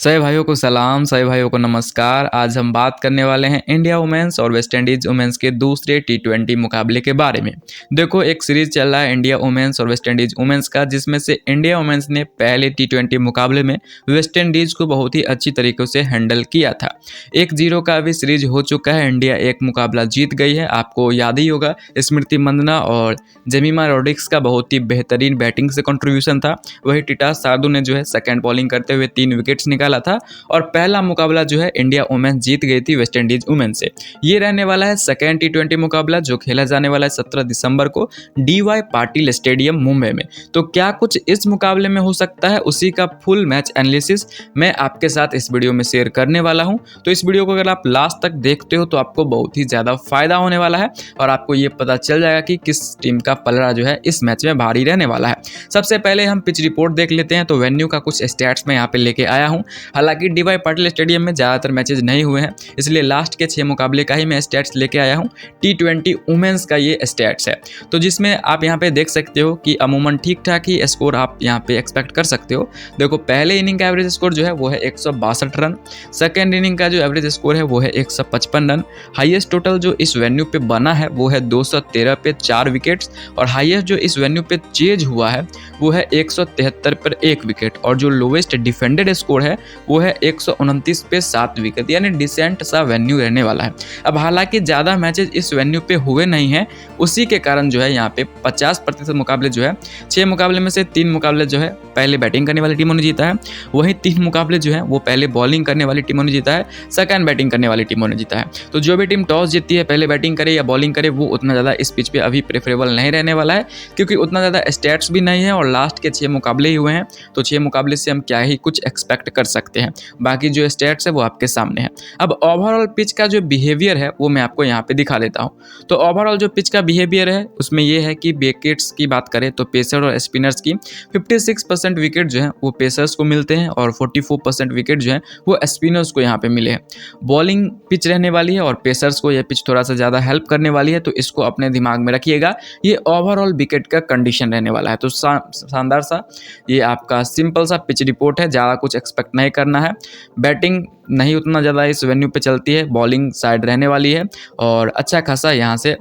सभी भाइयों को सलाम, सभी भाइयों को नमस्कार। आज हम बात करने वाले हैं इंडिया वुमेन्स और वेस्ट इंडीज़ वुमेन्स के दूसरे टी20 मुकाबले के बारे में। देखो, एक सीरीज़ चल रहा है इंडिया वुमेन्स और वेस्ट इंडीज़ वुमेन्स का, जिसमें से इंडिया वुमेन्स ने पहले टी20 मुकाबले में वेस्ट इंडीज़ को बहुत ही अच्छी तरीक़े से हैंडल किया था। 1-0 का अभी सीरीज़ हो चुका है, इंडिया एक मुकाबला जीत गई है। आपको याद ही होगा, स्मृति मंदना और जेमिमा रोड्रिग्स का बहुत ही बेहतरीन बैटिंग से कंट्रीब्यूशन था। वही टिटा साधु ने जो है सेकंड बॉलिंग करते हुए 3 विकेट्स निकाला था और पहला मुकाबला जो है इंडिया वुमेन्स जीत गई थी वेस्ट इंडीज वुमेन से। ये रहने वाला है सेकंड टी20 मुकाबला, जो खेला जाने वाला है 17 दिसंबर को डीवाई पाटिल स्टेडियम मुंबई में। तो क्या कुछ इस मुकाबले में हो सकता है, उसी का फुल मैच एनालिसिस मैं आपके साथ इस वीडियो में शेयर करने वाला हूं। तो इस वीडियो को अगर आप लास्ट तक देखते हो तो आपको बहुत ही ज़्यादा फायदा होने वाला है और आपको ये पता चल जाएगा कि किस टीम का पलड़ा जो है इस मैच में भारी रहने वाला है। सबसे पहले हम पिच रिपोर्ट देख लेते हैं। तो वेन्यू का कुछ स्टैट्स मैं यहाँ पे लेके आया हूँ। हालांकि डीवाई पाटिल स्टेडियम में ज़्यादातर मैचेज नहीं हुए हैं, इसलिए लास्ट के 6 मुकाबले का ही मैं स्टैट्स लेके आया हूँ। टी20 वुमेन्स का ये स्टैट्स है, तो जिसमें आप यहाँ पे देख सकते हो कि अमूमन ठीक ठाक ही स्कोर आप यहाँ पे एक्सपेक्ट कर सकते हो। देखो, पहले इनिंग का एवरेज स्कोर जो है वो है 162 रन, सेकेंड इनिंग का जो एवरेज स्कोर है वो है 155 रन। हाईएस्ट टोटल जो इस वेन्यू पे बना है वो है 213 पे 4 विकेट्स और हाईएस्ट जो इस वेन्यू पे चेज हुआ है वो है 173 पर 1 विकेट और जो लोवेस्ट डिफेंडेड स्कोर है वो है 129 पे 7 विकेट, यानी डिसेंट सा वेन्यू रहने वाला है। अब हालांकि ज़्यादा मैचेज इस वेन्यू पे हुए नहीं हैं, उसी के कारण जो है यहाँ पे 50% मुकाबले जो है 6 मुकाबले में से 3 मुकाबले जो है पहले बैटिंग करने वाली टीमों ने जीता है, वहीं 3 मुकाबले जो है वो पहले बॉलिंग करने वाली टीमों ने जीता है, सेकंड बैटिंग करने वाली टीमों ने जीता है। तो जो भी टीम टॉस जीतती है, पहले बैटिंग करे या बॉलिंग करे, वो उतना ज़्यादा इस पिच पे अभी प्रेफरेबल नहीं रहने वाला है, क्योंकि उतना ज़्यादा स्टैट्स भी नहीं है और लास्ट के 6 मुकाबले ही हुए हैं। तो 6 मुकाबले से हम क्या ही कुछ एक्सपेक्ट कर सकते हैं, बाकी जो स्टैट्स है वो आपके सामने है। अब ओवरऑल पिच का जो बिहेवियर है वो मैं आपको यहाँ पे दिखा देता हूँ। तो ओवरऑल जो पिच का बिहेवियर है उसमें ये है कि विकेट्स की बात करें तो पेसर और स्पिनर्स की 56% विकेट जो है वो पेसर्स को मिलते हैं और 44% विकेट जो है वो स्पिनर्स को यहाँ पे मिले हैं। बॉलिंग पिच रहने वाली है और पेसर्स को यह पिच थोड़ा सा ज़्यादा हेल्प करने वाली है, तो इसको अपने दिमाग में रखिएगा। ये ओवरऑल विकेट का कंडीशन रहने वाला है। तो शानदार सा ये आपका सिंपल सा पिच रिपोर्ट है, ज़्यादा कुछ एक्सपेक्ट नहीं करना है। बैटिंग नहीं उतना ज़्यादा इस वेन्यू पे चलती है, बॉलिंग साइड रहने वाली है और अच्छा खासा यहाँ से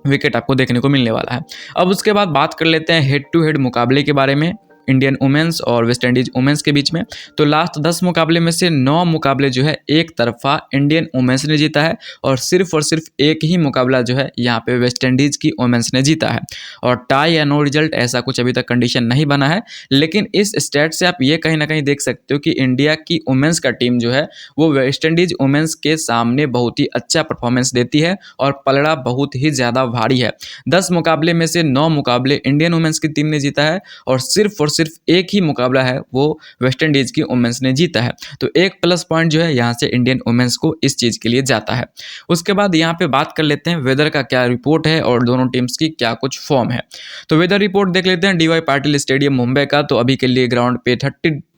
विकेट आपको देखने को मिलने वाला है। अब उसके बाद बात कर लेते हैं हेड टू हेड मुकाबले के बारे में इंडियन वुमेन्स और वेस्ट इंडीज वुमेन्स के बीच में। तो लास्ट 10 मुकाबले में से 9 मुकाबले जो है एक तरफा इंडियन वुमेन्स ने जीता है और सिर्फ एक ही मुकाबला जो है यहाँ पे वेस्ट इंडीज की वुमेन्स ने जीता है। और टाई या नो रिजल्ट ऐसा कुछ अभी तक कंडीशन नहीं बना है, लेकिन इस स्टैट से आप ये कहीं ना कहीं देख सकते हो कि इंडिया की वुमेन्स का टीम जो है वो वेस्ट इंडीज वुमेन्स के सामने बहुत ही अच्छा परफॉर्मेंस देती है और पलड़ा बहुत ही ज़्यादा भारी है। 10 मुकाबले में से 9 मुकाबले इंडियन वुमेन्स की टीम ने जीता है और सिर्फ एक ही मुकाबला है वो वेस्ट इंडीज की वुमेन्स ने जीता है। तो एक प्लस पॉइंट जो है यहाँ से इंडियन वुमेन्स को इस चीज़ के लिए जाता है। उसके बाद यहाँ पे बात कर लेते हैं वेदर का क्या रिपोर्ट है और दोनों टीम्स की क्या कुछ फॉर्म है। तो वेदर रिपोर्ट देख लेते हैं डीवाई पाटिल स्टेडियम मुंबई का। तो अभी के लिए ग्राउंड पे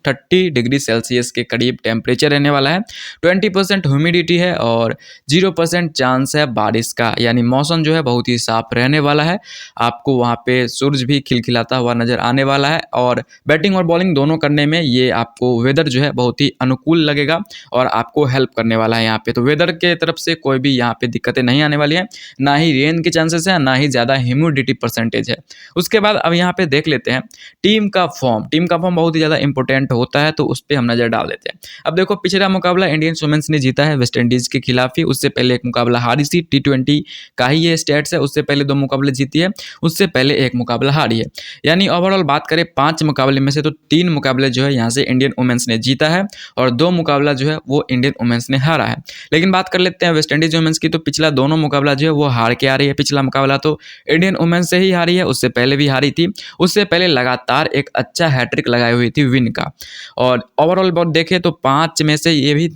30 डिग्री सेल्सियस के करीब टेम्परेचर रहने वाला है। 20% ह्यूमिडिटी है और 0% चांस है बारिश का, यानी मौसम जो है बहुत ही साफ रहने वाला है। आपको वहाँ पे सूरज भी खिलखिलाता हुआ नज़र आने वाला है और बैटिंग और बॉलिंग दोनों करने में ये आपको वेदर जो है बहुत ही अनुकूल लगेगा और आपको हेल्प करने वाला है यहाँ पे। तो वेदर के तरफ से कोई भी यहाँ पे दिक्कतें नहीं आने वाली हैं, ना ही रेन के चांसेस हैं, ना ही ज़्यादा ह्यूमिडिटी परसेंटेज है। उसके बाद अब यहाँ पे देख लेते हैं टीम का फॉर्म बहुत ही ज़्यादा इंपॉर्टेंट होता है, तो उस पर हम नजर डाल देते हैं। अब देखो, पिछला मुकाबला इंडियन वुमेन्स ने जीता है वेस्ट इंडीज के खिलाफ ही, उससे पहले एक मुकाबला हारी थी। टी20 का ही ये स्टैट्स है, उससे पहले 2 मुकाबले जीती है, उससे पहले एक मुकाबला हारी है। यानी ओवरऑल बात करें 5 मुकाबले में से तो 3 मुकाबले जो है यहाँ से इंडियन वुमेन्स ने जीता है और 2 मुकाबला जो है वो इंडियन वुमेन्स ने हारा है। लेकिन बात कर लेते हैं वेस्ट इंडीज वुमेन्स की। तो पिछला दोनों मुकाबला जो है वो हार के आ रही है। पिछला मुकाबला तो इंडियन वुमेन्स से ही हारी है, उससे पहले भी हारी थी, उससे पहले लगातार एक अच्छा हैट्रिक लगाई हुई थी विन का। और ओवरऑल बात देखें तो 5 में से ये भी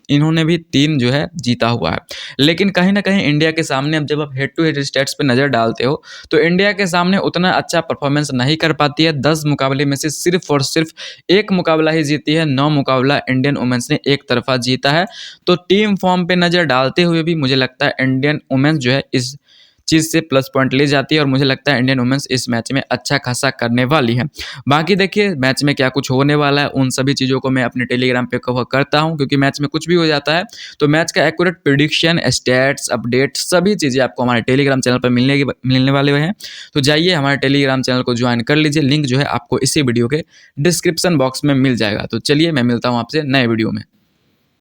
इन्होंने भी 3 जो है जीता हुआ है। लेकिन कहीं ना कहीं इंडिया के सामने अब जब आप हेड टू हेड स्टैट्स पे नज़र डालते हो तो इंडिया के सामने उतना अच्छा परफॉर्मेंस नहीं कर पाती है। 10 मुकाबले में से सिर्फ एक मुकाबला ही जीती है, 9 मुकाबला इंडियन वुमेन्स ने एक तरफा जीता है। तो टीम फॉर्म पे नज़र डालते हुए भी मुझे लगता है इंडियन वुमेन्स जो है इस चीज़ से प्लस पॉइंट ले जाती है और मुझे लगता है इंडियन वुमेन्स इस मैच में अच्छा खासा करने वाली है। बाकी देखिए मैच में क्या कुछ होने वाला है, उन सभी चीज़ों को मैं अपने टेलीग्राम पे कवर करता हूँ, क्योंकि मैच में कुछ भी हो जाता है तो मैच का एक्यूरेट प्रेडिक्शन, स्टैट्स, अपडेट सभी चीज़ें आपको हमारे टेलीग्राम चैनल पर मिलने वाले हैं। तो जाइए हमारे टेलीग्राम चैनल को ज्वाइन कर लीजिए, लिंक जो है आपको इसी वीडियो के डिस्क्रिप्शन बॉक्स में मिल जाएगा। तो चलिए मैं मिलता हूँ आपसे नए वीडियो में।